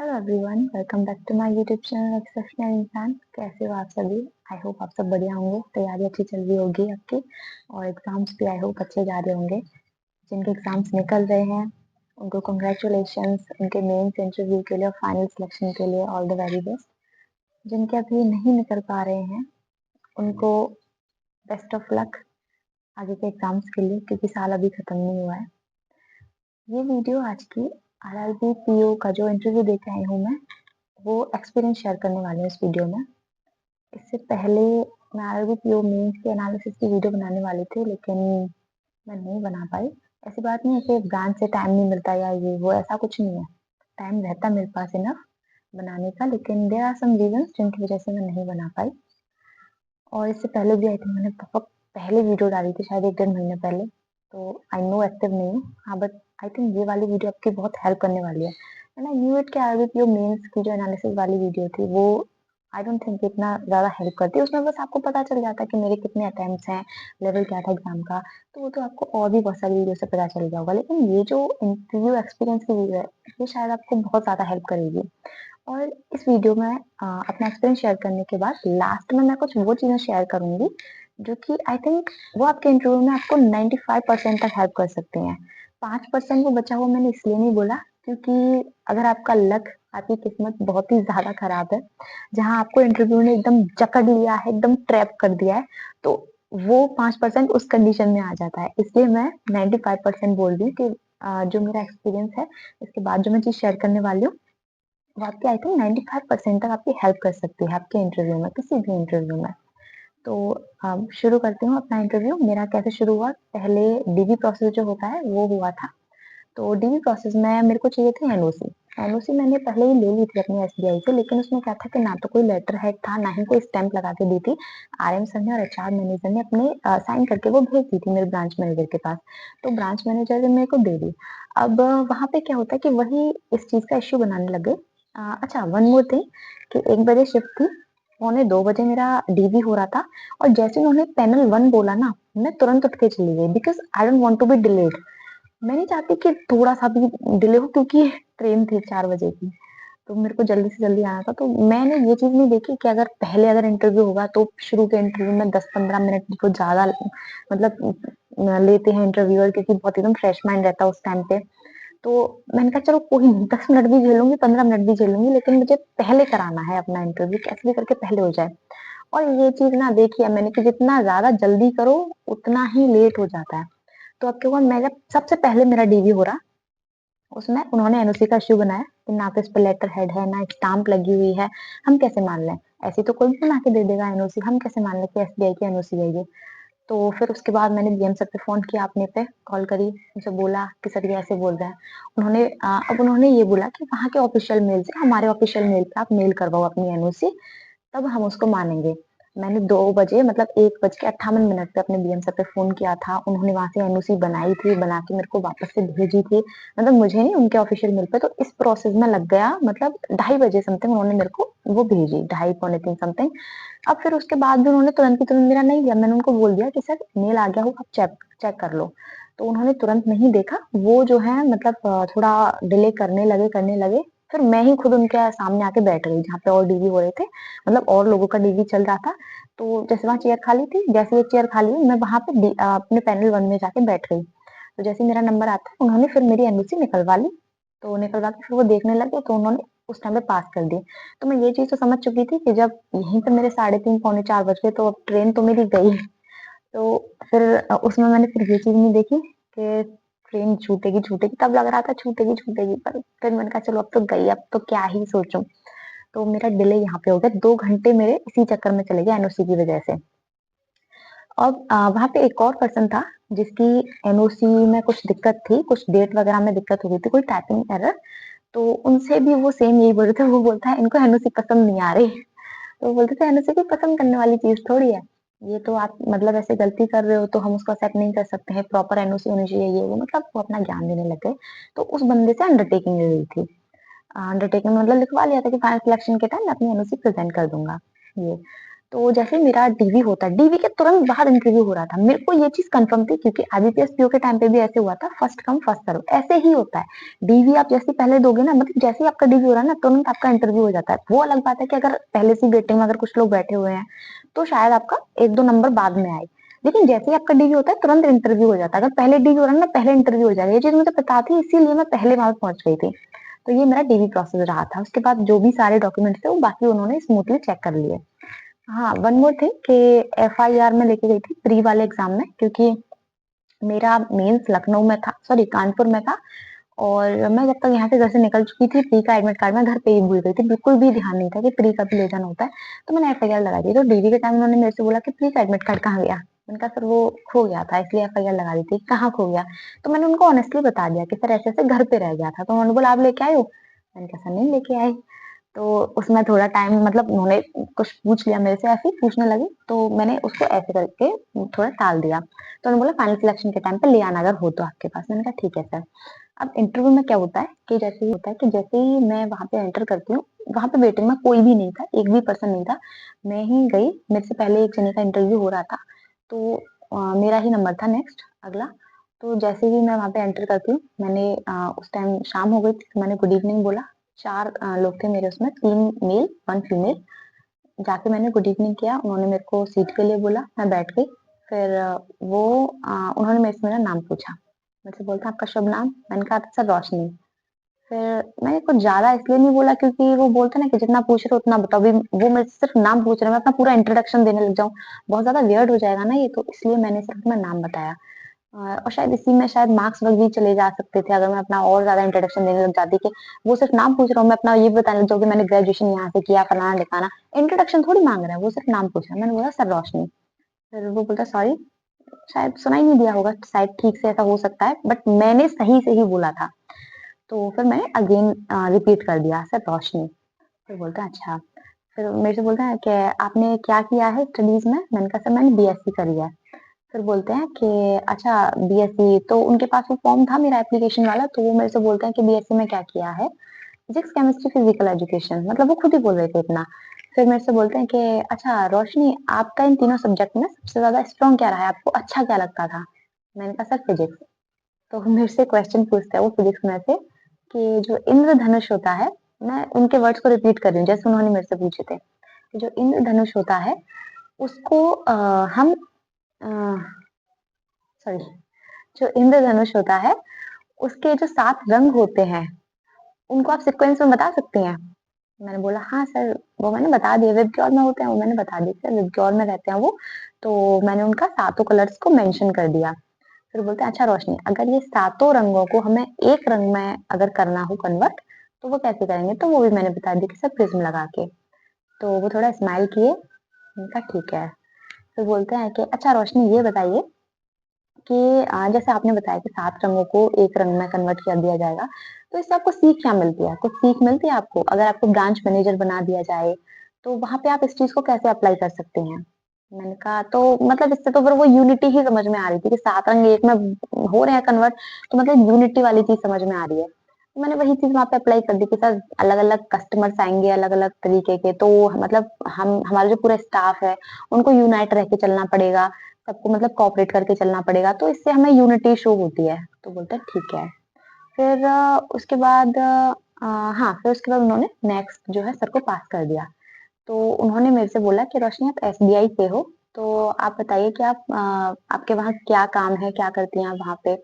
Hello everyone, welcome back to my YouTube channel exceptional इंसान। कैसे हो आप सभी? आई होप आप सब बढ़िया होंगे। तैयारी अच्छी चल रही होगी आपकी और एग्जाम्स भी आई होप अच्छे जा रहे होंगे। जिनके एग्जाम्स निकल रहे हैं उनको कंग्रेचुलेशंस, उनके मेंस इंटरव्यू के लिए और फाइनल सिलेक्शन के लिए ऑल द वेरी बेस्ट। जिनके अभी नहीं निकल पा रहे हैं उनको बेस्ट ऑफ लक आगे के एग्जाम्स के लिए, क्योंकि साल अभी खत्म नहीं हुआ है। ये वीडियो आज की आरआरबी पीओ का जो इंटरव्यू दे के आई हूँ मैं, वो एक्सपीरियंस शेयर करने वाली हूँ इस वीडियो में। इससे पहले मैं आरआरबी पीओ मेंस के एनालिसिस की वीडियो बनाने वाली थी, लेकिन मैं नहीं बना पाई। ऐसी बात नहीं है कि ब्रांच से टाइम नहीं मिलता या ये वो, ऐसा कुछ नहीं है। टाइम रहता मेरे पास इनफ बनाने का, लेकिन देयर आर सम रीजंस जिनकी वजह से मैं नहीं बना पाई। और इससे पहले भी आई थिंक मैंने बहुत पहले वीडियो डाली थी, शायद 1-1.5 महीने पहले। तो आई नो एक्टिव नहीं हूँ, हाँ, बट आई थिंक ये वाली वीडियो आपकी बहुत हेल्प करने वाली है। एंड आई न्यू इट कि आरबीपीओ मेंस की जो एनालिसिस वाली वीडियो थी वो आई डोंट थिंक इतना ज्यादा हेल्प करती। उसमें बस आपको पता चल जाता कि मेरे कितने अटेम्प्ट्स हैं, लेवल क्या था एग्जाम का, तो वो तो आपको और भी बहुत सारी वीडियो से पता चल गया होगा। लेकिन ये जो इंटरव्यू एक्सपीरियंस की वीडियो है, ये शायद आपको बहुत ज्यादा हेल्प करेगी। और इस वीडियो में अपना एक्सपीरियंस शेयर करने के बाद लास्ट में मैं कुछ वो चीजें शेयर करूंगी जो कि आई थिंक वो आपके इंटरव्यू में आपको 95% तक हेल्प कर सकते हैं। 5% वो बचा हुआ मैंने इसलिए नहीं बोला क्योंकि अगर आपका लक, आपकी किस्मत बहुत ही ज्यादा खराब है, जहां आपको इंटरव्यू ने एकदम जकड़ लिया है, एकदम ट्रैप कर दिया है, तो वो 5% उस कंडीशन में आ जाता है। इसलिए मैं 95% बोल रही हूँ कि जो मेरा एक्सपीरियंस है, इसके बाद जो मैं चीज शेयर करने वाली हूँ, वो आपके आई थिंक 95% तक आपकी हेल्प कर सकती है आपके इंटरव्यू में, किसी भी इंटरव्यू में। तो शुरू करती हूँ अपना इंटरव्यू। मेरा कैसे शुरू हुआ, पहले डीबी प्रोसेस जो होता है वो हुआ था। तो डीबी प्रोसेस में मेरे को चाहिए थे एनओसी। एनओसी मैंने पहले ही ले ली थी अपनी एसबीआई से, लेकिन उसमें क्या था कि ना तो कोई लेटर हेड था, ना ही कोई स्टैंप लगा के दी थी। आरएम सर ने और एचआर मैनेजर ने अपने साइन करके वो भेज दी थी मेरे ब्रांच मैनेजर के पास। तो ब्रांच मैनेजर ने मेरे को दे दी। अब वहां पे क्या होता है कि वही इस चीज का इश्यू बनाने लगे। अच्छा, वन मोर थिंग कि 1 बजे शिफ्ट थी, 1:45 मेरा डीबी हो रहा था, और जैसे उन्होंने पैनल 1 बोला ना, मैं तुरंत उठ के चली गई, because I don't want to be delayed. मैं नहीं चाहती कि थोड़ा सा भी डिले हो, क्योंकि ट्रेन थी 4 बजे की, तो मेरे को जल्दी से जल्दी आना था। तो मैंने ये चीज नहीं देखी कि अगर इंटरव्यू होगा तो शुरू के इंटरव्यू में 10-15 मिनट बहुत ज्यादा मतलब लेते हैं इंटरव्यूअर, क्योंकि बहुत एकदम फ्रेश माइंड रहता है उस टाइम पे। तो मैंने कहा चलो कोई नहीं, 10 मिनट भी झेलूंगी, 15 मिनट भी झेलूंगी, लेकिन मुझे पहले कराना है अपना इंटरव्यू, कैसे भी करके पहले हो जाए। और ये चीज ना देखी है मैंने कि जितना ज्यादा जल्दी करो उतना ही लेट हो जाता है। तो अब क्या हुआ, मैं जब सबसे पहले मेरा डीवी हो रहा, उसमें उन्होंने एनओसी का इश्यू बनाया कि ना तो इस पे लेटर हेड है, ना स्टाम्प लगी हुई है। हम कैसे मान लें? ऐसे तो कोई भी बना के दे देगा एनओसी, हम कैसे मान लें कि एसबीआई की एनओसी है ये? तो फिर उसके बाद मैंने बीएम सर पे फोन किया, अपने पे कॉल करी, उनसे बोला कि सर ये ऐसे बोल रहे हैं। अब उन्होंने ये बोला कि वहाँ के ऑफिशियल मेल से हमारे ऑफिशियल मेल पे आप मेल करवाओ अपनी एनओसी, तब हम उसको मानेंगे। मैंने 2 बजे मतलब 1:58 पे अपने बीएम सर पे फोन किया था। उन्होंने वहां से एनओसी बनाई थी, बना के मेरे को वापस से भेजी थी, मतलब मुझे नहीं, उनके ऑफिशियल मेल पे। तो इस प्रोसेस में लग गया मतलब 2:30 बजे समथिंग उन्होंने मेरे को वो भेजी, 2:30 पौने 3 समथिंग। अब फिर उसके बाद भी उन्होंने तुरंत की तुरंत मेरा नहीं लिया। मैंने उनको बोल दिया कि सर मेल आ गया हो, आप चेक चेक कर लो। तो उन्होंने तुरंत नहीं देखा, वो जो है मतलब थोड़ा डिले करने लगे। फिर मैं ही खुद उनके सामने आके बैठ गई जहाँ पे और डीवी हो रहे थे, मतलब और लोगों का डीवी चल रहा था। तो जैसे वहां चेयर खाली थी, जैसे वो चेयर खाली हुई, मैं वहां पे अपने पैनल 1 में जाके बैठ गई। तो जैसे मेरा नंबर आता, उन्होंने फिर मेरी एनओसी निकलवा ली। तो निकलवा के फिर वो देखने लगे, तो उन्होंने उस टाइम पे पास कर दी। तो मैं ये चीज तो समझ चुकी थी कि जब यहीं पे मेरे 3:30 पौने 4 बज गए, तो अब ट्रेन तो मेरी गई। तो फिर उसमें मैंने फिर ये चीज नहीं देखी कि ट्रेन छूटेगी छूटेगी, तब लग रहा था छूटेगी छूटेगी, पर फिर मैंने कहा चलो अब तो गई, अब तो क्या ही सोचूं। तो मेरा डिले यहाँ पे हो गया, 2 घंटे मेरे इसी चक्कर में चले गए एनओसी की वजह से। और वहां पे एक और पर्सन था जिसकी एनओसी में कुछ दिक्कत थी, कुछ डेट वगैरह में दिक्कत हो गई थी, कोई टाइपिंग एरर। तो उनसे भी वो सेम यही बोल रहे थे, वो बोलता है इनको एनओसी पसंद नहीं आ रही। तो वो बोलते थे एनओसी कोई पसंद करने वाली चीज थोड़ी है, ये तो आप मतलब ऐसे गलती कर रहे हो तो हम उसको एक्सेप्ट नहीं कर सकते हैं, प्रॉपर एनओसी होनी चाहिए, ये वो मतलब वो अपना ज्ञान देने लग गए। तो उस बंदे से अंडरटेकिंग ले गई थी। अंडरटेकिंग मतलब लिखवा लिया था कि फाइनल सिलेक्शन के टाइम मैं अपनी एनओसी प्रेजेंट कर दूंगा, ये। तो जैसे मेरा डीवी होता है, डीवी के तुरंत बाद इंटरव्यू हो रहा था। मेरे को ये चीज़ कन्फर्म थी क्योंकि आईबीपीएस पीओ के टाइम पे भी ऐसे हुआ था, फर्स्ट कम फर्स्ट सर्व ऐसे ही होता है। डीवी आप जैसे पहले दोगे ना, मतलब जैसे ही आपका डीवी हो रहा है ना, तुरंत आपका इंटरव्यू हो जाता है। वो अलग बात है कि अगर पहले से वेटिंग में अगर कुछ लोग बैठे हुए हैं, तो शायद आपका 1-2 नंबर बाद में आए। लेकिन जैसे ही आपका डीवी होता है, तुरंत इंटरव्यू हो जाता है। अगर पहले डीवी हो रहा है ना, पहले इंटरव्यू हो जाएगा। ये चीज़ मुझे पता थी, इसीलिए मैं पहले वहाँ पे पहुँच गई थी। तो ये मेरा डीवी प्रोसेस रहा था। उसके बाद जो भी सारे डॉक्यूमेंट्स थे, वो बाकी उन्होंने स्मूथली चेक कर लिए। हाँ, वन मोर थिंग कि एफआईआर मैं लेके गई थी प्री वाले एग्ज़ाम में, क्योंकि मेरा मेंस लखनऊ में था, सॉरी कानपुर में था, और मैं जब तक यहाँ से घर से निकल चुकी थी, प्री का एडमिट कार्ड मैं घर पे ही भूल गई थी। बिल्कुल भी ध्यान नहीं था कि प्री का भी ले जाना होता है। तो मैंने एफआईआर लगा दी। तो डीवी के टाइम उन्होंने मेरे से बोला कि प्री का एडमिट कार्ड कहाँ गया? मैंने कहा सर वो खो गया था, इसलिए एफआईआर लगा दी थी। कहाँ खो गया? तो मैंने उनको ऑनेस्टली बता दिया कि सर ऐसे-ऐसे घर पे रह गया था। तो उन्होंने बोला आप लेके आए हो? मैंने कहा सर नहीं लेके आई। तो उसमें थोड़ा टाइम, मतलब उन्होंने कुछ पूछ लिया मेरे से, ऐसे ही पूछने लगे, तो मैंने उसको ऐसे करके थोड़ा टाल दिया। तो उन्होंने बोला फाइनल सिलेक्शन के टाइम पे ले आना अगर हो तो आपके पास। मैंने कहा ठीक है सर। अब इंटरव्यू में क्या होता है कि जैसे ही मैं वहाँ पे एंटर करती हूँ, वहाँ पे वेटिंग में कोई भी नहीं था, एक भी पर्सन नहीं था। मैं ही गई, मेरे से पहले एक जने का इंटरव्यू हो रहा था, तो मेरा ही नंबर था नेक्स्ट अगला। तो जैसे ही मैं वहाँ पे एंटर करती हूँ, मैंने उस टाइम शाम हो गई थी, तो मैंने गुड इवनिंग बोला। 4 लोग थे मेरे उसमें, 3 मेल 1 फीमेल। जाके मैंने गुड इवनिंग किया, उन्होंने मेरे को सीट के लिए बोला, मैं बैठ गई। फिर उन्होंने मेरे से मेरा नाम पूछा। मेरे से बोलते हैं आपका शुभ नाम? मैंने कहा था सर रोशनी। फिर मैंने कुछ ज़्यादा इसलिए नहीं बोला क्योंकि वो बोलते हैं ना कि जितना पूछ रहे हो उतना बताओ। अभी वो मेरे से सिर्फ नाम पूछ रहे हैं, मैं अपना पूरा इंट्रोडक्शन देने लग जाऊँ, बहुत ज़्यादा वियर्ड हो जाएगा ना ये, तो इसलिए मैंने सिर्फ अपना नाम बताया। और शायद इसी में शायद मार्क्स वग भी चले जा सकते थे अगर मैं अपना और ज़्यादा इंट्रोडक्शन देने लग जाती कि वो सिर्फ नाम पूछ रहा हूँ, मैं अपना ये बताने लग जाऊँ कि मैंने ग्रेजुएशन यहाँ से किया, फलाना-ढिकाना। इंट्रोडक्शन थोड़ी माँग रहा है, वो सिर्फ नाम पूछ रहा है। मैंने बोला सर रोशनी। फिर वो बोलता सॉरी, शायद सुना ही नहीं दिया होगा, शायद ठीक से ऐसा हो सकता है, बट मैंने सही से ही बोला था। तो फिर मैंने अगेन रिपीट कर दिया सर रोशनी। फिर बोलता है अच्छा। फिर मेरे से बोलता है कि आपने क्या किया है स्टडीज़ में? मैंने कहा सर मैंने बीएससी करी है। फिर बोलते हैं कि अच्छा बीएससी, तो उनके पास वो फॉर्म था मेरा एप्लीकेशन वाला, तो वो मेरे से बोलते हैं कि बीएससी में क्या किया है? फिजिक्स, केमिस्ट्री, फिजिकल एजुकेशन, मतलब वो खुद ही बोल रहे थे इतना। फिर मेरे से बोलते हैं कि अच्छा रोशनी, आपका इन तीनों सब्जेक्ट में सबसे ज़्यादा स्ट्रॉन्ग क्या रहा है? आपको अच्छा क्या लगता था? मैंने कहा सर फिजिक्स। तो वो मेरे से क्वेश्चन पूछते हैं वो फिजिक्स में से कि जो इंद्रधनुष होता है, मैं उनके वर्ड्स को रिपीट कर रही हूँ जैसे उन्होंने मेरे से पूछे थे, कि जो इंद्रधनुष होता है उसको हम सॉरी, जो इंद्रधनुष होता है उसके जो 7 रंग होते हैं, उनको आप सीक्वेंस में बता सकते हैं? मैंने बोला हाँ सर, वो मैंने बता दिए, विबग्योर में होते हैं वो, मैंने बता दी सर, विबग्योर में रहते हैं वो। तो मैंने उनका सातों कलर्स को मेंशन कर दिया। फिर बोलते हैं अच्छा रोशनी, अगर ये सातों रंगों को हमें एक रंग में अगर करना हो कन्वर्ट, तो वो कैसे करेंगे? तो वो भी मैंने बता दिया कि सर प्रिज्म लगा के। तो वो थोड़ा स्माइल किए, मैंने कहा ठीक है। फिर बोलते हैं कि अच्छा रोशनी ये बताइए कि जैसे आपने बताया कि 7 रंगों को एक रंग में कन्वर्ट कर दिया जाएगा, तो इससे आपको सीख क्या मिलती है? कुछ सीख मिलती है आपको? अगर आपको ब्रांच मैनेजर बना दिया जाए, तो वहाँ पे आप इस चीज़ को कैसे अप्लाई कर सकते हैं? मैंने कहा तो मतलब इससे तो फिर वो यूनिटी ही समझ में आ रही थी कि 7 रंग एक में हो रहे हैं कन्वर्ट, तो मतलब यूनिटी वाली चीज़ समझ में आ रही है। तो मैंने वही चीज़ वहाँ पे अप्लाई कर दी कि सर अलग-अलग कस्टमर्स आएँगे अलग-अलग तरीके के, तो मतलब हम हमारा जो पूरा स्टाफ है, उनको यूनाइट रह के चलना पड़ेगा। सबको मतलब कोऑपरेट करके चलना पड़ेगा, तो इससे हमें यूनिटी शो होती है। तो बोलते हैं ठीक है। फिर उसके बाद हाँ, फिर उसके बाद उन्होंने नेक्स्ट जो है सर को पास कर दिया। तो उन्होंने मेरे से बोला कि रोशनी आप एसबीआई से हो, तो आप बताइए कि आपके वहाँ क्या काम है, क्या करती हैं आप वहाँ पे?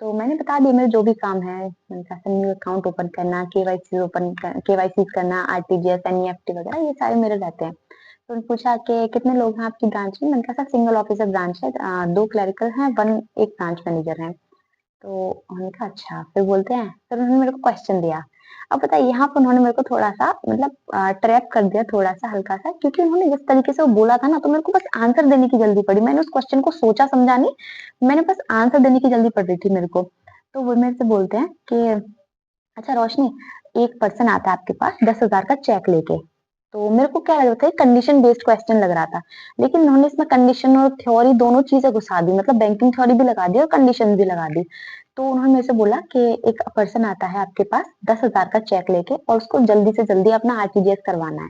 तो मैंने बता दिया मेरे जो भी काम है, मैंने कहा सर न्यू अकाउंट ओपन करना, केवाईसी करना, आरटीजीएस, एनईएफटी वगैरह ये सारे मेरे रहते हैं। तो उन्होंने पूछा कि कितने लोग हैं आपकी ब्रांच में? मैंने कहा सर सिंगल ऑफिसर ब्रांच है, 2 क्लरिकल हैं, 1 ब्रांच मैनेजर हैं। तो उन्होंने कहा अच्छा, फिर बोलते हैं फिर उन्होंने मेरे को क्वेश्चन दिया। अब पता है यहाँ पे उन्होंने मेरे को थोड़ा-सा मतलब ट्रैप कर दिया थोड़ा-सा हल्का-सा, क्योंकि उन्होंने जिस तरीके से वो बोला था ना, तो मेरे को बस आंसर देने की जल्दी पड़ी। मैंने उस क्वेश्चन को सोचा समझा नहीं, मैंने बस आंसर देने की जल्दी पड़ रही थी मेरे को। तो वो मेरे से बोलते हैं कि अच्छा रोशनी, एक पर्सन आता है आपके पास 10,000 का चेक लेके। तो मेरे को क्या लग रहा था, कंडीशन बेस्ड क्वेश्चन लग रहा था। लेकिन उन्होंने इसमें कंडीशन और थ्योरी दोनों चीज़ें घुसा दी, मतलब बैंकिंग थ्योरी भी लगा दी और कंडीशन भी लगा दी। तो उन्होंने मेरे से बोला कि एक पर्सन आता है आपके पास 10,000 का चेक लेके और उसको जल्दी से जल्दी अपना आरटीजीएस करवाना है।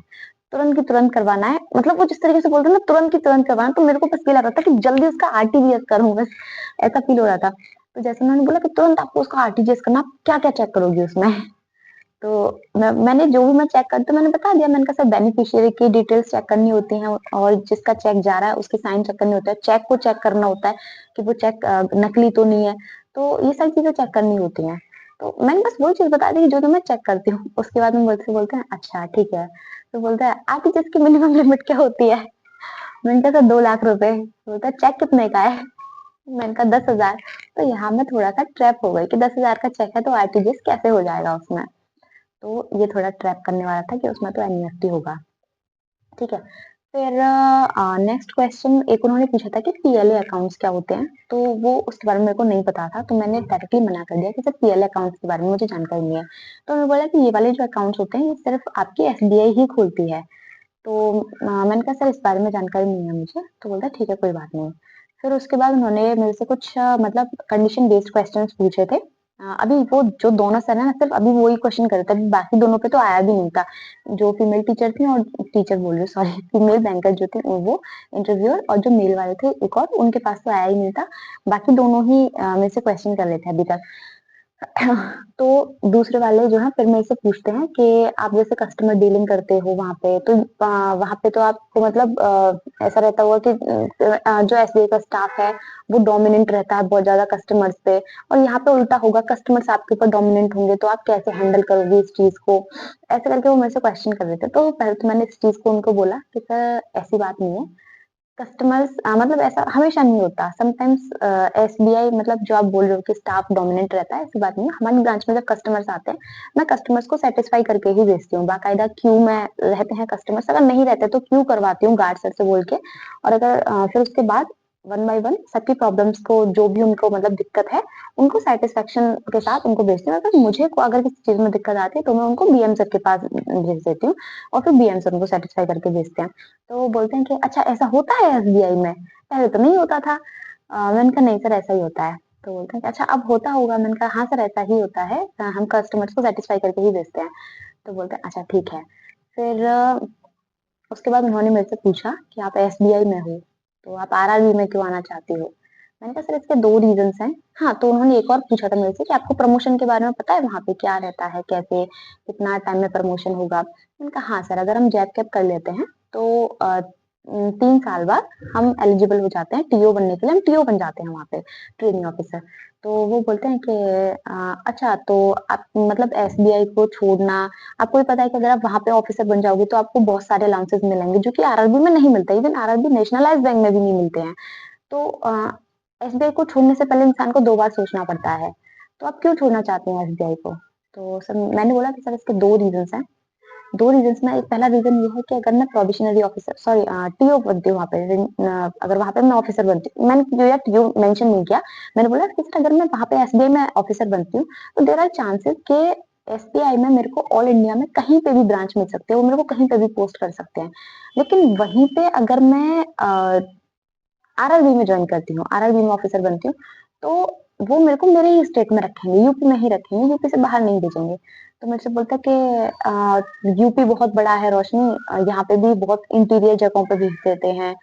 तुरंत की तुरंत करवाना है, मतलब वो जिस तरीके से बोलते हैं ना तुरंत की तुरंत करवाना, तो मेरे को बस ये लग रहा था कि जल्दी उसका आरटीजीएस करूँ बस, ऐसा फील हो रहा था। तो जैसे उन्होंने बोला कि तुरंत आपको उसका आरटीजीएस करना, आप क्या-क्या चेक करोगी उसमें? तो मैंने जो भी मैं चेक करती हूँ मैंने बता दिया, मैंने कहा सर बेनिफिशियरी की डिटेल्स चेक करनी होती हैं और जिसका चेक जा रहा है उसके साइन चेक करने होते हैं, चेक को चेक करना होता है कि वो चेक नकली तो नहीं है, तो ये सारी चीज़ें चेक करनी होती हैं। तो मैंने बस वही चीज़ बता दी कि जो मैं चेक करती हूँ। उसके बाद में बोलते हैं अच्छा ठीक है। तो बोलता है आरटीजीएस की मिनिमम लिमिट क्या होती है? मैंने कहा सर 2 लाख रुपए। बोलता है चेक कितने का है? मैंने कहा 10,000। तो यहाँ मैं थोड़ा-सा ट्रैप हो गई कि 10,000 का चेक है तो आरटीजीएस कैसे हो जाएगा उसमें? तो ये थोड़ा ट्रैप करने वाला था कि उसमें तो एनईएफटी होगा, ठीक है। फिर नेक्स्ट क्वेश्चन एक उन्होंने पूछा था कि पीएलए अकाउंट्स क्या होते हैं? तो वो उसके बारे में मेरे को नहीं पता था, तो मैंने डायरेक्टली मना कर दिया कि सर पीएलए अकाउंट्स के बारे में मुझे जानकारी नहीं है। तो उन्होंने बोला कि ये वाले जो अकाउंट्स होते हैं, ये सिर्फ आपकी एसबीआई ही खोलती है। तो मैंने कहा सर इस बारे में जानकारी नहीं है मुझे, तो बोलता है ठीक है कोई बात नहीं। फिर उसके बाद उन्होंने मेरे से कुछ मतलब कंडीशन बेस्ड क्वेश्चंस पूछे थे। अभी वो जो दोनों सर हैं ना सिर्फ अभी वही क्वेश्चन कर रहे थे, अभी बाकी दोनों पे तो आया भी नहीं था। जो फीमेल टीचर थी और टीचर बोल रही हूँ सॉरी फीमेल बैंकर जो थे वो इंटरव्यूअर और जो मेल वाले थे एक और उनके पास तो आया ही नहीं था। बाकी दोनों ही मेरे से क्वेश्चन कर रहे थे अभी तक। तो दूसरे वाले जो हैं फिर मेरे से पूछते हैं कि आप जैसे कस्टमर डीलिंग करते हो वहाँ पे तो वहाँ पे तो आपको मतलब ऐसा रहता होगा कि जो एसबीआई का स्टाफ है वो डोमिनेंट रहता है बहुत ज्यादा कस्टमर्स पे और यहाँ पे उल्टा होगा कस्टमर्स आपके ऊपर डोमिनेंट होंगे तो आप कैसे हैंडल करोगे इस चीज को ऐसे करके वो मेरे से क्वेश्चन कर रहे थे तो पहले तो मैंने इस चीज को उनको बोला कि सर ऐसी बात नहीं है कस्टमर्स मतलब ऐसा हमेशा नहीं होता समटाइम्स एसबीआई मतलब जो आप बोल रहे हो कि स्टाफ डोमिनेंट रहता है ऐसी बात नहीं है हमारी ब्रांच में जब कस्टमर्स आते हैं मैं कस्टमर्स को सेटिस्फाई करके ही भेजती हूँ बाकायदा क्यू में रहते हैं कस्टमर्स अगर नहीं रहते तो क्यू करवाती हूँ गार्ड सर से बोल के और अगर फिर उसके बाद वन बाय वन सबकी प्रॉब्लम्स को जो भी उनको मतलब दिक्कत है उनको सेटिस्फेक्शन के साथ उनको भेजती हूँ अगर मुझे को अगर किसी चीज में दिक्कत आती है तो मैं उनको बीएम सर के पास भेज देती हूँ और फिर बीएम सर उनको सेटिस्फाई करके भेजते हैं तो वो बोलते हैं कि अच्छा ऐसा होता है एसबीआई में पहले तो नहीं होता था मैंने कहा नहीं सर ऐसा ही होता है तो बोलते हैं कि अच्छा अब होता होगा मैंने कहा हाँ सर ऐसा ही होता है हम कस्टमर्स को सेटिस्फाई करके ही भेजते हैं तो बोलते हैं अच्छा ठीक है फिर उसके बाद उन्होंने मेरे से पूछा कि आप एसबीआई में हो तो आप आरआरबी में क्यों आना चाहती हो मैंने कहा सर इसके दो रीजंस हैं हाँ तो उन्होंने एक और पूछा था मेरे से कि आपको प्रमोशन के बारे में पता है वहां पे क्या रहता है कैसे कितना टाइम में प्रमोशन होगा मैंने कहा हाँ सर अगर हम जैब कैप कर लेते हैं तो 3 साल बाद हम एलिजिबल हो जाते हैं टीओ बनने के लिए हम टीओ बन जाते हैं वहाँ पे ट्रेनिंग ऑफिसर तो वो बोलते हैं कि अच्छा तो आप मतलब एसबीआई को छोड़ना आपको भी पता है कि अगर आप वहाँ पे ऑफिसर बन जाओगे तो आपको बहुत सारे अलाउंसेस मिलेंगे जो कि आरआरबी में नहीं मिलता इवन आरआरबी नेशनलाइज्ड बैंक में भी नहीं मिलते हैं तो एसबीआई को छोड़ने से पहले इंसान को 2 बार सोचना पड़ता है तो आप क्यों छोड़ना चाहते हैं एसबीआई को तो सर मैंने बोला कि सर इसके 2 रीजंस हैं 2 रीजंस में एक पहला रीजन ये है कि अगर मैं प्रोबेशनरी ऑफिसर सॉरी टीओ बनती हूँ वहाँ पे अगर वहाँ पे मैं ऑफिसर बनती हूँ मैंने जो यार टीओ मेंशन नहीं किया मैंने बोला कि सर अगर मैं वहाँ पे एसबीआई में ऑफिसर बनती हूँ तो देयर आर चांसेस कि एसबीआई में मेरे को ऑल इंडिया में कहीं पे भी ब्रांच मिल सकते हैं वो मेरे को कहीं पे भी पोस्ट कर सकते हैं लेकिन वहीं पे अगर मैं आरआरबी में ज्वाइन करती हूँ आरआरबी में ऑफिसर बनती हूँ तो वो मेरे को मेरे ही स्टेट में रखेंगे यूपी में ही रखेंगे यूपी से बाहर नहीं भेजेंगे तो मेरे से बोलता है कि यूपी बहुत बड़ा है रोशनी यहाँ पे भी बहुत इंटीरियर जगहों पे भेज देते हैं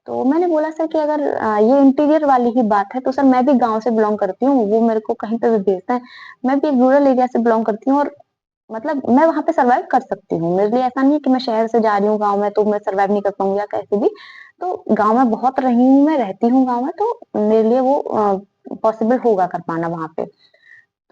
तो मैंने बोला सर कि अगर ये इंटीरियर वाली ही बात है तो सर मैं भी गांव से बिलोंग करती हूँ वो मेरे को कहीं पे भी भेजते हैं मैं भी एक रूरल एरिया से बिलोंग करती हूँ और मतलब मैं वहां पे सरवाइव कर सकती हूँ मेरे लिए ऐसा नहीं है कि मैं शहर से जा रही हूँ गाँव में तो मैं सरवाइव नहीं कर पाऊंगी या कैसे भी तो गाँव में बहुत रही हूँ मैं रहती हूँ गाँव में तो मेरे लिए वो पॉसिबल होगा कर पाना वहां पे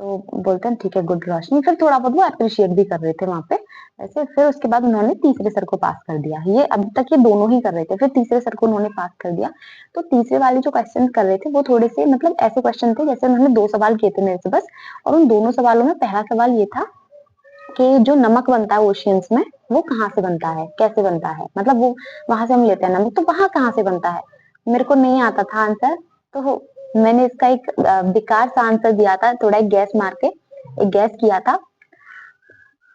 तो बोलते हैं ठीक है गुड रोशनी फिर थोड़ा बहुत वो अप्रिशिएट भी कर रहे थे वहां पे ऐसे फिर उसके बाद उन्होंने तीसरे सर को पास कर दिया ये अभी तक ये दोनों ही कर रहे थे फिर तीसरे सर को उन्होंने पास कर दिया तो तीसरे वाले जो क्वेश्चन कर रहे थे वो थोड़े से मतलब ऐसे क्वेश्चन थे जैसे उन्होंने 2 सवाल किए थे मेरे से बस और उन दोनों सवालों में पहला सवाल ये था कि जो नमक बनता है ओशियंस में वो कहाँ से बनता है कैसे बनता है मतलब वो वहां से हम लेते हैं नमक तो वहां कहाँ से बनता है मेरे को नहीं आता था आंसर तो मैंने इसका एक बेकार सा आंसर दिया था थोड़ा एक गैस मार के एक गैस किया था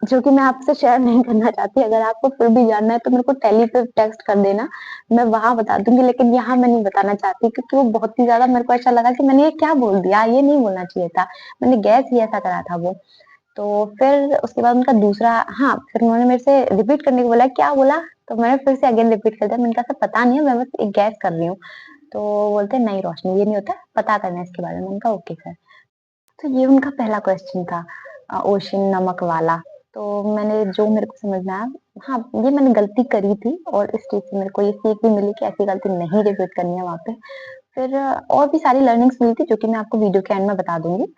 जो कि मैं आपसे शेयर नहीं करना चाहती अगर आपको फिर भी जानना है तो मेरे को टेली पे टेक्स्ट कर देना मैं वहां बता दूंगी लेकिन यहाँ मैं नहीं बताना चाहती क्योंकि वो बहुत ही ज्यादा मेरे को ऐसा लगा कि मैंने ये क्या बोल दिया ये नहीं बोलना चाहिए था मैंने गैस ही ऐसा करा था वो तो फिर उसके बाद उनका दूसरा, हाँ, फिर उन्होंने मेरे से रिपीट करने को बोला, क्या बोला? तो मैंने फिर से अगेन रिपीट कर दिया। मैंने कहा, "सर पता नहीं है, मैं बस एक गैस कर रही हूँ।" तो बोलते हैं, "नहीं रोशनी, ये नहीं होता, पता करना है इसके बारे में।" मैंने कहा, "ओके सर।" तो ये उनका पहला क्वेश्चन था, ओशन नमक वाला। तो मैंने जो मेरे को समझ में आया, हाँ, ये मैंने गलती करी थी और इस चीज़ से मेरे को ये सीख भी मिली कि ऐसी गलती नहीं रिपीट करनी है वहाँ पे। फिर और भी सारी लर्निंग्स मिली थी, जो कि मैं आपको वीडियो के एंड में बता दूँगी।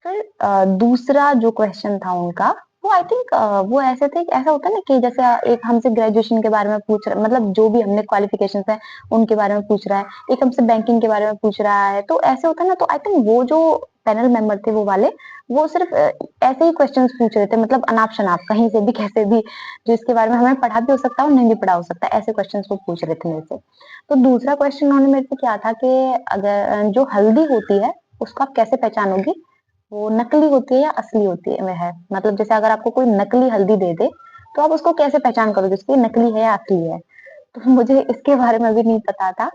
फिर दूसरा जो क्वेश्चन था उनका, वो आई थिंक वो ऐसे थे कि ऐसा होता है ना कि जैसे एक हमसे ग्रेजुएशन के बारे में पूछ रहा, मतलब जो भी हमने क्वालिफिकेशंस है उनके बारे में पूछ रहा है, एक हमसे बैंकिंग के बारे में पूछ रहा है, तो ऐसे होता है ना। तो आई थिंक वो जो पैनल मेंबर थे वो वाले, वो सिर्फ ऐसे ही क्वेश्चंस पूछ रहे थे, मतलब अनाप शनाप कहीं से भी कैसे भी, जो इसके बारे में हमें पढ़ा भी हो सकता है और नहीं भी पढ़ा हो सकता है, ऐसे क्वेश्चंस वो पूछ रहे थे मेरे से। तो दूसरा क्वेश्चन उन्होंने मेरे से किया था कि अगर जो हल्दी होती है उसको आप कैसे पहचानोगे, वो नकली होती है या असली होती है वह है? मतलब जैसे अगर आपको कोई नकली हल्दी दे दे, तो आप उसको कैसे पहचान करोगे उसकी नकली है या असली है? तो मुझे इसके बारे में भी नहीं पता था,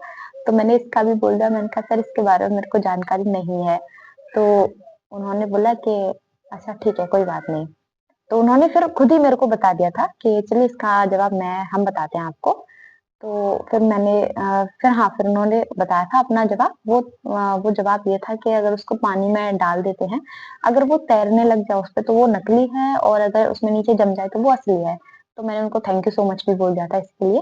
तो मैंने इसका भी बोल दिया। मैंने कहा, "सर इसके बारे में मेरे को जानकारी नहीं है।" तो उन्होंने बोला कि अच्छा ठीक है, कोई बात नहीं। तो उन्होंने फिर खुद ही मेरे को बता दिया था कि चलिए इसका जवाब हम बताते हैं आपको। तो फिर फिर हाँ, फिर उन्होंने बताया था अपना जवाब। वो जवाब ये था कि अगर उसको पानी में डाल देते हैं, अगर वो तैरने लग जाए उसपे तो वो नकली है, और अगर उसमें नीचे जम जाए तो वो असली है। तो मैंने उनको थैंक यू सो मच भी बोल दिया था इसके लिए।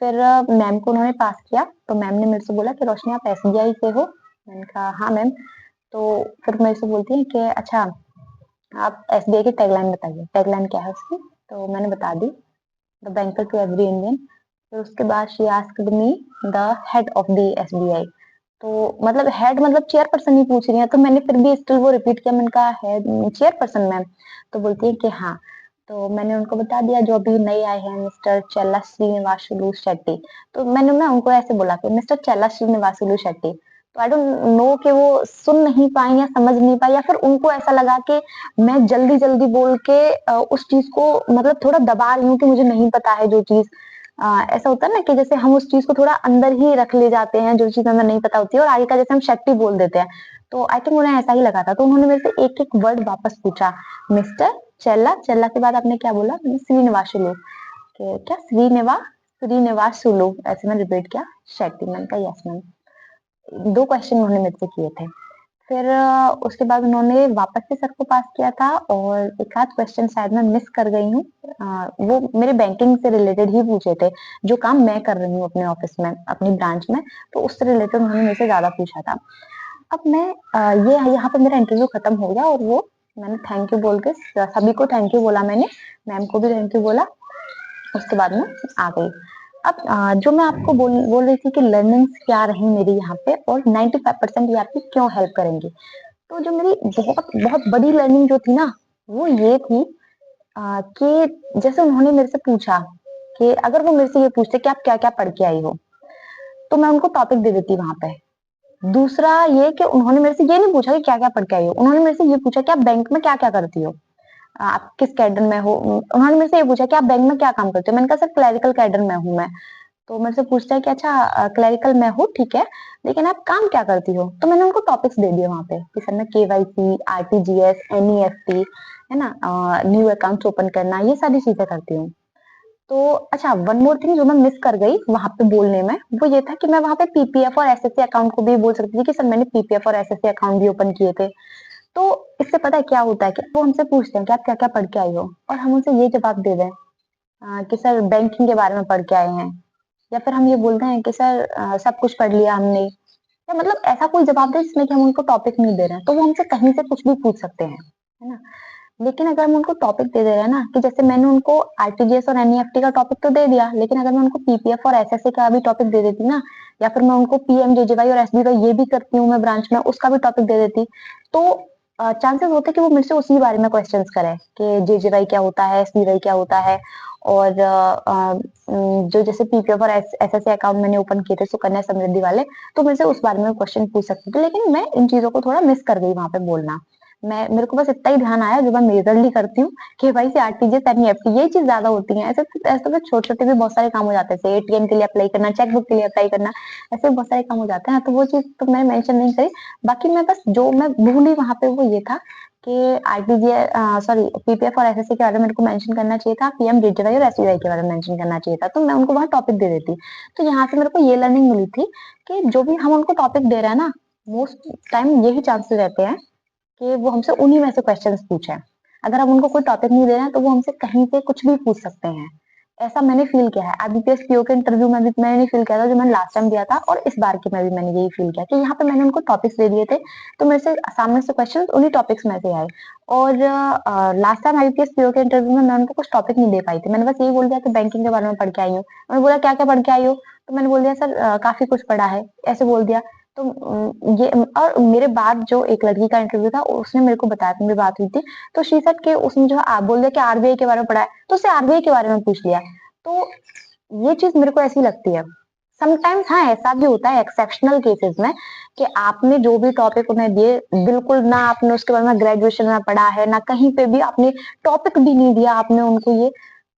फिर मैम को उन्होंने पास किया, तो मैम ने मेरे से बोला कि रोशनी आप एसबीआई से हो? मैंने कहा हाँ मैम। तो फिर मेरे से बोलती हैं कि अच्छा, आप एसबीआई की टैगलाइन बताइए। टैगलाइन क्या है उसकी? तो मैंने बता दी, the banker to every Indian. फिर उसके बाद she asked me the head of the SBI. तो मतलब हेड मतलब चेयरपर्सन ही पूछ रही है, तो मैंने फिर भी स्टिल वो रिपीट किया। मैंने कहा हेड चेयरपर्सन मैम। तो बोलती है कि हाँ। तो मैंने उनको बता दिया जो अभी नए आए हैं, मिस्टर चेल्ला श्रीनिवासुलु शेट्टी। तो मैंने ना उनको ऐसे बोला कि मिस्टर चेल्ला श्रीनिवासुलु शेट्टी। तो आई डोंट नो कि वो सुन नहीं पाई या समझ नहीं पाई, या फिर उनको ऐसा लगा कि मैं जल्दी जल्दी बोल के उस चीज को मतलब थोड़ा दबा रही हूँ कि मुझे नहीं पता है जो चीज। ऐसा होता है ना कि जैसे हम उस चीज को थोड़ा अंदर ही रख ले जाते हैं, जो चीज हमें नहीं पता होती है, और आगे का जैसे हम शेट्टी बोल देते हैं। तो आई थिंक उन्हें ऐसा ही लगा था, तो उन्होंने मेरे से एक एक वर्ड वापस पूछा। मिस्टर चेल्ला, चेल्ला के बाद आपने क्या बोला? मैंने श्रीनिवासुलु। क्या श्रीनिवासुलु ऐसे मैंने रिपीट किया। शेट्टी। मैंने कहा यस मैम। 2 क्वेश्चन उन्होंने मेरे से किए थे। फिर उसके बाद उन्होंने वापस से सर को पास किया था, और एक आध क्वेश्चन शायद मैं मिस कर गई हूँ। वो मेरे बैंकिंग से रिलेटेड ही पूछे थे, जो काम मैं कर रही हूँ अपने ऑफिस में, अपनी ब्रांच में। तो उससे रिलेटेड उन्होंने मेरे से ज़्यादा पूछा था। अब मैं ये यहाँ पे मेरा इंटरव्यू खत्म हो गया, और वो मैंने थैंक यू बोल के सभी को थैंक यू बोला मैंने, मैम को भी थैंक यू बोला। उसके बाद में आ गई। अब जो मैं आपको बोल रही थी कि लर्निंग्स क्या रही मेरी यहाँ पे, और 95% ये आपकी क्यों हेल्प करेंगी। तो जो मेरी बहुत बहुत बड़ी लर्निंग जो थी ना, वो ये थी कि जैसे उन्होंने मेरे से पूछा कि अगर वो मेरे से ये पूछते कि आप क्या-क्या पढ़ के आई हो, तो मैं उनको टॉपिक दे देती वहाँ पे। दूसरा ये कि उन्होंने मेरे से ये नहीं पूछा कि क्या-क्या पढ़ के आई हो, उन्होंने मेरे से ये पूछा कि आप बैंक में क्या-क्या करती हो? आप किस कैडर में हो? उन्होंने मेरे से ये पूछा कि आप बैंक में क्या काम करते हो? मैंने कहा सर क्लेरिकल कैडर में हूँ मैं। तो मेरे से पूछता है कि अच्छा क्लेरिकल में हो, ठीक है, लेकिन आप काम क्या करती हो? तो मैंने उनको टॉपिक्स दे दिए वहाँ पे कि सर मैं केवाईसी, आरटीजीएस, एनईएफटी, है ना, न्यू अकाउंट्स ओपन करना, ये सारी चीजें करती हूँ। तो अच्छा, वन मोर थिंग जो मैं मिस कर गई वहां पे बोलने में, वो ये था कि मैं वहां पे पीपीएफ और एसएससी अकाउंट को भी बोल सकती थी कि सर मैंने पीपीएफ और एसएससी अकाउंट भी ओपन किए थे। तो इससे पता है क्या होता है कि वो हमसे पूछते हैं कि आप क्या-क्या पढ़ के आई हो, और हम उनसे ये जवाब दे दें कि सर बैंकिंग के बारे में पढ़ के आए हैं, या फिर हम ये बोलते हैं कि सर सब कुछ पढ़ लिया हमने, या मतलब ऐसा कोई जवाब दें जिसमें कि हम उनको टॉपिक नहीं दे रहे हैं, तो वो हमसे कहीं से कुछ भी पूछ सकते हैं, है ना। लेकिन अगर हम उनको टॉपिक दे दे रहे हैं ना, कि जैसे मैंने उनको आरटीजीएस और एनईएफटी का टॉपिक तो दे दिया, लेकिन अगर मैं उनको पीपीएफ और एसएससी का भी टॉपिक दे देती ना, या फिर मैं उनको पीएमजेजेवाई और एसबीवाई ये भी करती हूँ मैं ब्रांच में, उसका भी टॉपिक दे देती, तो चांसेस होते कि वो मेरे से उसी बारे में क्वेश्चंस करें कि जेजेवाई क्या होता है, एसबीवाई क्या होता है, और जो जैसे पीपीएफ और एसएससी अकाउंट मैंने ओपन किए थे सुकन्या समृद्धि वाले, तो मेरे से उस बारे में क्वेश्चन पूछ सकते थे। लेकिन मैं इन चीजों को थोड़ा मिस कर गई वहां पे बोलना। मेरे को बस इतना ही ध्यान आया जो मैं मेजरली करती हूँ, कि भाई से आरटीजीएस एनईएफटी ये चीज ज्यादा होती है। ऐसे तो छोटे छोटे भी बहुत सारे काम हो जाते हैं, जैसे एटीएम के लिए अप्लाई करना, चेकबुक के लिए अप्लाई करना, ऐसे बहुत सारे काम हो जाते हैं, तो वो चीज तो मैंने मेंशन नहीं करी। बाकी मैं बस जो मैं भूली वहां पे वो ये था कि पीपीएफ और एसएससी के बारे में मेरे को मेंशन करना चाहिए था, पीएम डीडीवाई और एसबीआई के बारे में मेंशन करना चाहिए था, तो मैं उनको वहाँ टॉपिक दे देती। तो यहाँ से मेरे को ये लर्निंग मिली थी कि जो भी हम उनको टॉपिक दे रहे हैं ना, मोस्ट टाइम यही चांसेस रहते हैं कि वो हमसे उन्हीं में से क्वेश्चंस पूछें। अगर हम उनको कोई टॉपिक नहीं दे रहे हैं तो वो हमसे कहीं से कुछ भी पूछ सकते हैं। ऐसा मैंने फील किया है। आईबीपीएस पीओ के इंटरव्यू में भी मैंने फील किया था जो मैंने लास्ट टाइम दिया था, और इस बार के में भी मैंने यही फील किया कि यहाँ पे मैंने उनको टॉपिक्स दे दिए थे, तो मेरे से सामने से क्वेश्चन उन्हीं टॉपिक्स में से आए। और लास्ट टाइम आईबीपीएस पीओ के इंटरव्यू में मैं उनको कुछ टॉपिक नहीं दे पाई थी। मैंने बस यही बोल दिया कि बैंकिंग के बारे में पढ़ के आई हूँ। उन्होंने बोला क्या क्या पढ़ के आई हो, तो मैंने बोल दिया सर काफी कुछ पढ़ा है, ऐसे बोल दिया। तो ये और मेरे बाद जो एक लड़की का इंटरव्यू था उसने मेरे को बताया था, मेरी बात हुई थी, तो शी सेड कि उसने जो बोल दिया कि आरबीआई के बारे में पढ़ा है, तो उससे आरबीआई के बारे में पूछ लिया। तो ये चीज मेरे को ऐसी लगती है। समटाइम्स हाँ ऐसा भी होता है एक्सेप्शनल केसेस में कि आपने जो भी टॉपिक उन्हें दिए, बिल्कुल ना आपने उसके बारे में ग्रेजुएशन में पढ़ा है, ना कहीं पे भी आपने टॉपिक भी नहीं दिया आपने उनको ये,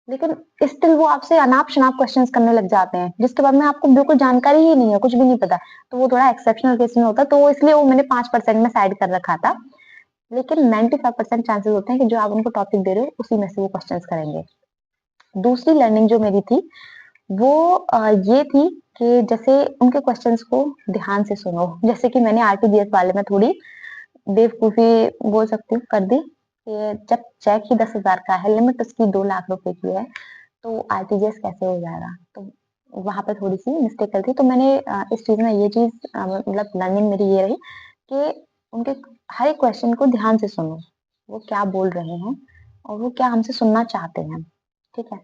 लेकिन स्टिल वो आपसे अनाप शनाप क्वेश्चंस करने लग जाते हैं जिसके बारे में आपको बिल्कुल जानकारी ही नहीं है, कुछ भी नहीं पता। तो वो थोड़ा एक्सेप्शनल केस में होता है, तो इसलिए वो मैंने 5% में साइड कर रखा था। लेकिन 95% चांसेस होते हैं कि जो आप उनको टॉपिक दे रहे हो उसी में से वो क्वेश्चंस करेंगे। दूसरी लर्निंग जो मेरी थी वो ये थी कि जैसे उनके क्वेश्चंस को ध्यान से सुनो। जैसे कि मैंने आरटीजीएस वाले में थोड़ी बेवकूफी बोल सकती हूँ कर दी कि जब चेक ही 10,000 का है, लिमिट उसकी 2 लाख रुपए की है, तो आरटीजीएस कैसे हो जाएगा। तो वहां पे थोड़ी सी मिस्टेक कर दी। तो मैंने इस चीज में ये चीज मतलब लर्निंग मेरी ये रही कि उनके हर एक क्वेश्चन को ध्यान से सुनो, वो क्या बोल रहे हैं और वो क्या हमसे सुनना चाहते हैं। ठीक है,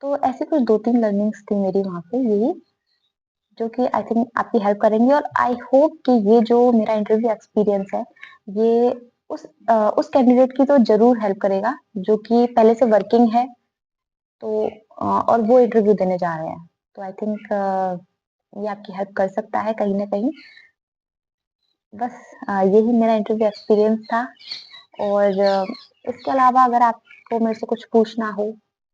तो ऐसी कुछ 2-3 लर्निंग्स थी मेरी वहां पे यही, जो कि आई थिंक आपकी हेल्प करेंगी। और आई होप कि ये जो मेरा इंटरव्यू एक्सपीरियंस है ये उस कैंडिडेट की तो जरूर हेल्प करेगा जो कि पहले से वर्किंग है, तो और वो इंटरव्यू देने जा रहे हैं। तो आई थिंक ये आपकी हेल्प कर सकता है कहीं ना कहीं। बस यही मेरा इंटरव्यू एक्सपीरियंस था। और इसके अलावा अगर आपको मेरे से कुछ पूछना हो,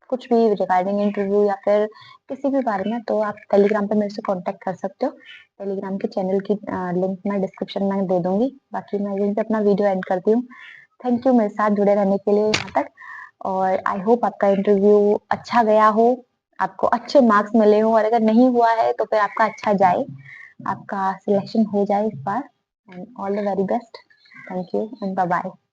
कुछ भी रिगार्डिंग इंटरव्यू या फिर किसी भी बारे में, तो आप टेलीग्राम पे मेरे से कांटेक्ट कर सकते हो। टेलीग्राम के चैनल की लिंक मैं डिस्क्रिप्शन में दे दूंगी। बाकी मैं यहीं पे अपना वीडियो एंड करती हूँ। थैंक यू मेरे साथ जुड़े रहने के लिए यहाँ तक, और आई होप आपका इंटरव्यू अच्छा गया हो, आपको अच्छे मार्क्स मिले हो, और अगर नहीं हुआ है तो फिर आपका अच्छा जाए, आपका सिलेक्शन हो जाए इस बार। And all the very best. Thank you and bye bye.